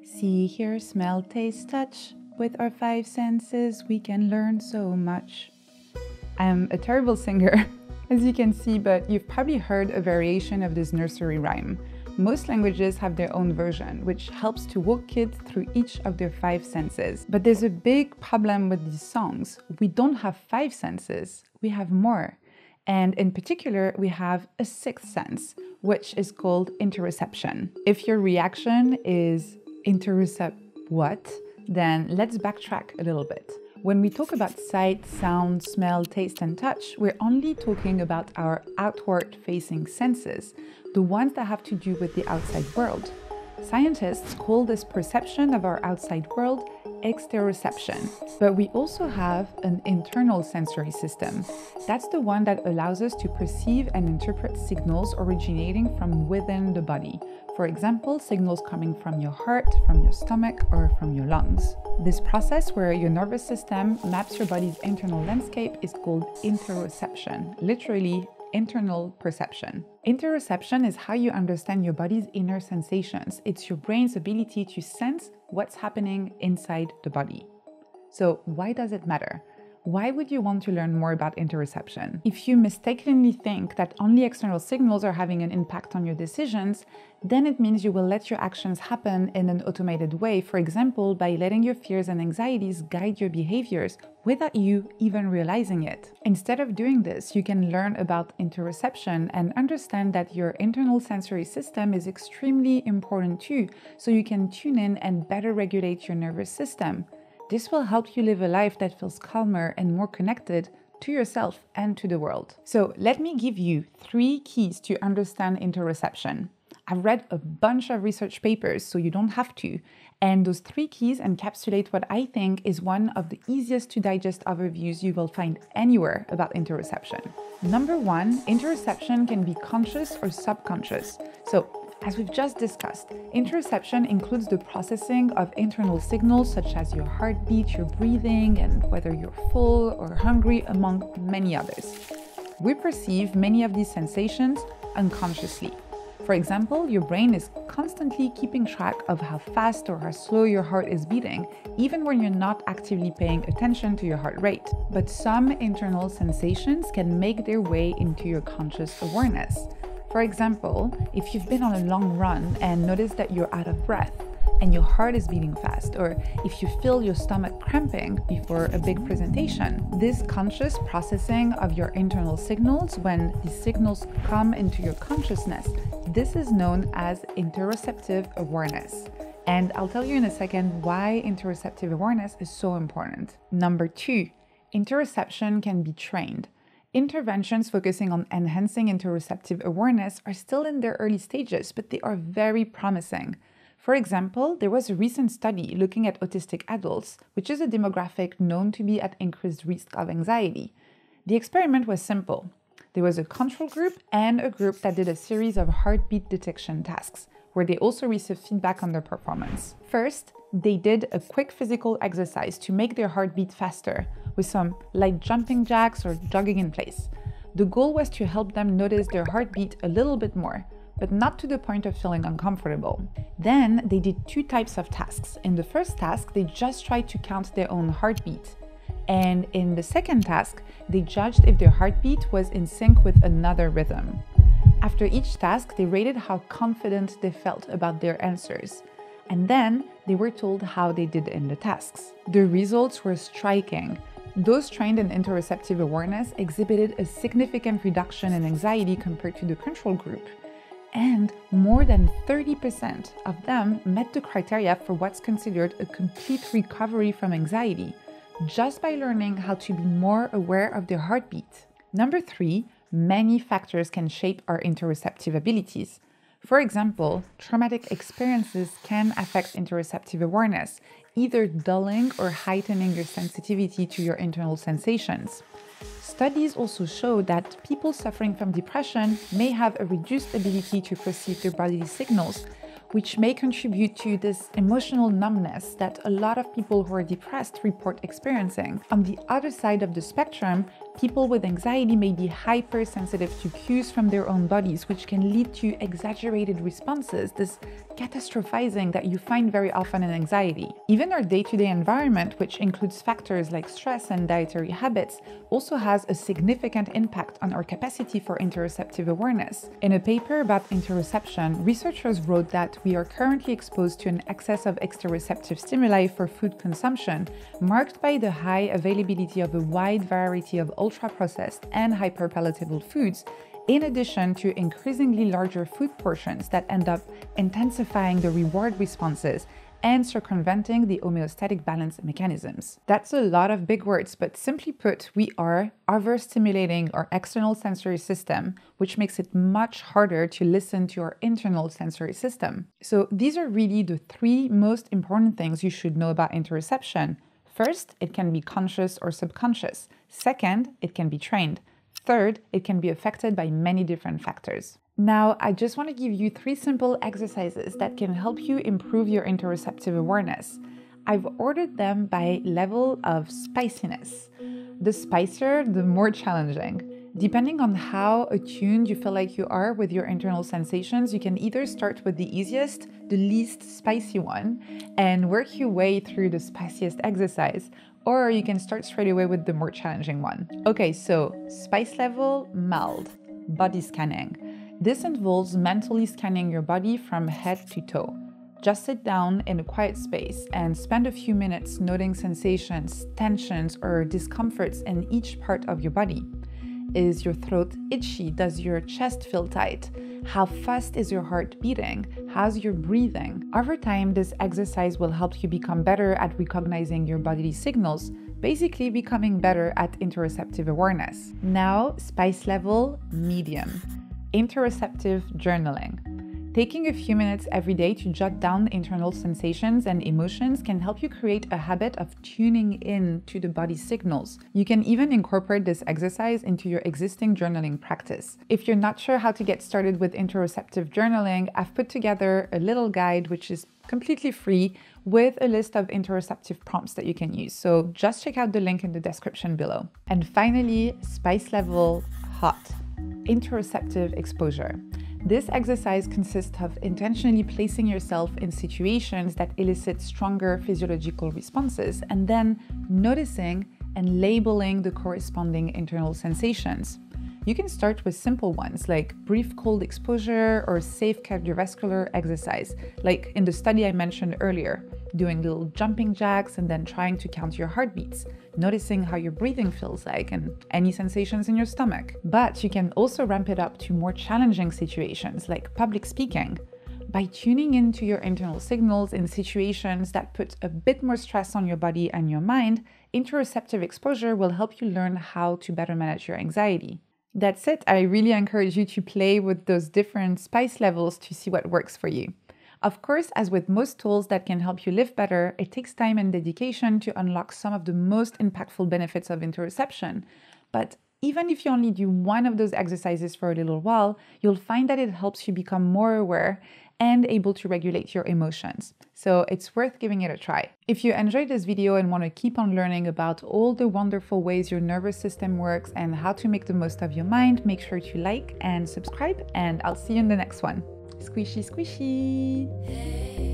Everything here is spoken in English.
See, hear, smell, taste, touch. With our five senses, we can learn so much. I'm a terrible singer, as you can see, but you've probably heard a variation of this nursery rhyme. Most languages have their own version, which helps to walk kids through each of their five senses. But there's a big problem with these songs. We don't have five senses, we have more. And in particular, we have a sixth sense, which is called interoception. If your reaction is interocept what? Then let's backtrack a little bit. When we talk about sight, sound, smell, taste, and touch, we're only talking about our outward-facing senses, the ones that have to do with the outside world. Scientists call this perception of our outside world exteroception. But we also have an internal sensory system. That's the one that allows us to perceive and interpret signals originating from within the body. For example, signals coming from your heart, from your stomach, or from your lungs. This process where your nervous system maps your body's internal landscape is called interoception, literally internal perception. Interoception is how you understand your body's inner sensations. It's your brain's ability to sense what's happening inside the body. So why does it matter? Why would you want to learn more about interoception? If you mistakenly think that only external signals are having an impact on your decisions, then it means you will let your actions happen in an automated way, for example, by letting your fears and anxieties guide your behaviors without you even realizing it. Instead of doing this, you can learn about interoception and understand that your internal sensory system is extremely important too, so you can tune in and better regulate your nervous system. This will help you live a life that feels calmer and more connected to yourself and to the world. So let me give you 3 keys to understand interoception. I've read a bunch of research papers, so you don't have to. And those 3 keys encapsulate what I think is one of the easiest to digest overviews you will find anywhere about interoception. Number 1, interoception can be conscious or subconscious. So, as we've just discussed, interoception includes the processing of internal signals such as your heartbeat, your breathing, and whether you're full or hungry, among many others. We perceive many of these sensations unconsciously. For example, your brain is constantly keeping track of how fast or how slow your heart is beating, even when you're not actively paying attention to your heart rate. But some internal sensations can make their way into your conscious awareness. For example, if you've been on a long run and notice that you're out of breath and your heart is beating fast, or if you feel your stomach cramping before a big presentation, this conscious processing of your internal signals, when these signals come into your consciousness, this is known as interoceptive awareness. And I'll tell you in a second why interoceptive awareness is so important. Number 2, interoception can be trained. Interventions focusing on enhancing interoceptive awareness are still in their early stages, but they are very promising. For example, there was a recent study looking at autistic adults, which is a demographic known to be at increased risk of anxiety. The experiment was simple. There was a control group and a group that did a series of heartbeat detection tasks, where they also received feedback on their performance. First, they did a quick physical exercise to make their heart beat faster, with some light jumping jacks or jogging in place. The goal was to help them notice their heartbeat a little bit more, but not to the point of feeling uncomfortable. Then they did 2 types of tasks. In the first task, they just tried to count their own heartbeat. And in the second task, they judged if their heartbeat was in sync with another rhythm. After each task, they rated how confident they felt about their answers. And then they were told how they did in the tasks. The results were striking. Those trained in interoceptive awareness exhibited a significant reduction in anxiety compared to the control group. And more than 30% of them met the criteria for what's considered a complete recovery from anxiety, just by learning how to be more aware of their heartbeat. Number 3, many factors can shape our interoceptive abilities. For example, traumatic experiences can affect interoceptive awareness, either dulling or heightening your sensitivity to your internal sensations. Studies also show that people suffering from depression may have a reduced ability to perceive their bodily signals, which may contribute to this emotional numbness that a lot of people who are depressed report experiencing. On the other side of the spectrum, People with anxiety may be hypersensitive to cues from their own bodies, which can lead to exaggerated responses, this catastrophizing that you find very often in anxiety. Even our day-to-day environment, which includes factors like stress and dietary habits, also has a significant impact on our capacity for interoceptive awareness. In a paper about interoception, researchers wrote that we are currently exposed to an excess of exteroceptive stimuli for food consumption, marked by the high availability of a wide variety of ultra-processed and hyperpalatable foods, in addition to increasingly larger food portions that end up intensifying the reward responses and circumventing the homeostatic balance mechanisms. That's a lot of big words, but simply put, we are overstimulating our external sensory system, which makes it much harder to listen to our internal sensory system. So these are really the three most important things you should know about interoception. First, it can be conscious or subconscious. Second, it can be trained. Third, it can be affected by many different factors. Now, I just want to give you 3 simple exercises that can help you improve your interoceptive awareness. I've ordered them by level of spiciness. The spicier, the more challenging. Depending on how attuned you feel like you are with your internal sensations, you can either start with the easiest, the least spicy one, and work your way through the spiciest exercise, or you can start straight away with the more challenging one. Okay, so spice level, mild. Body scanning. This involves mentally scanning your body from head to toe. Just sit down in a quiet space and spend a few minutes noting sensations, tensions, or discomforts in each part of your body. Is your throat itchy? Does your chest feel tight? How fast is your heart beating? How's your breathing? Over time, this exercise will help you become better at recognizing your bodily signals, basically becoming better at interoceptive awareness. Now, spice level, medium. Interoceptive journaling. Taking a few minutes every day to jot down internal sensations and emotions can help you create a habit of tuning in to the body's signals. You can even incorporate this exercise into your existing journaling practice. If you're not sure how to get started with interoceptive journaling, I've put together a little guide which is completely free with a list of interoceptive prompts that you can use. So just check out the link in the description below. And finally, spice level, hot. Interoceptive exposure. This exercise consists of intentionally placing yourself in situations that elicit stronger physiological responses and then noticing and labeling the corresponding internal sensations. You can start with simple ones like brief cold exposure or safe cardiovascular exercise, like in the study I mentioned earlier, doing little jumping jacks and then trying to count your heartbeats, noticing how your breathing feels like and any sensations in your stomach. But you can also ramp it up to more challenging situations like public speaking. By tuning into your internal signals in situations that put a bit more stress on your body and your mind, interoceptive exposure will help you learn how to better manage your anxiety. That's it. I really encourage you to play with those different spice levels to see what works for you. Of course, as with most tools that can help you live better, it takes time and dedication to unlock some of the most impactful benefits of interoception. But even if you only do one of those exercises for a little while, you'll find that it helps you become more aware and able to regulate your emotions. So it's worth giving it a try. If you enjoyed this video and want to keep on learning about all the wonderful ways your nervous system works and how to make the most of your mind, make sure to like and subscribe, and I'll see you in the next one. Squishy, squishy!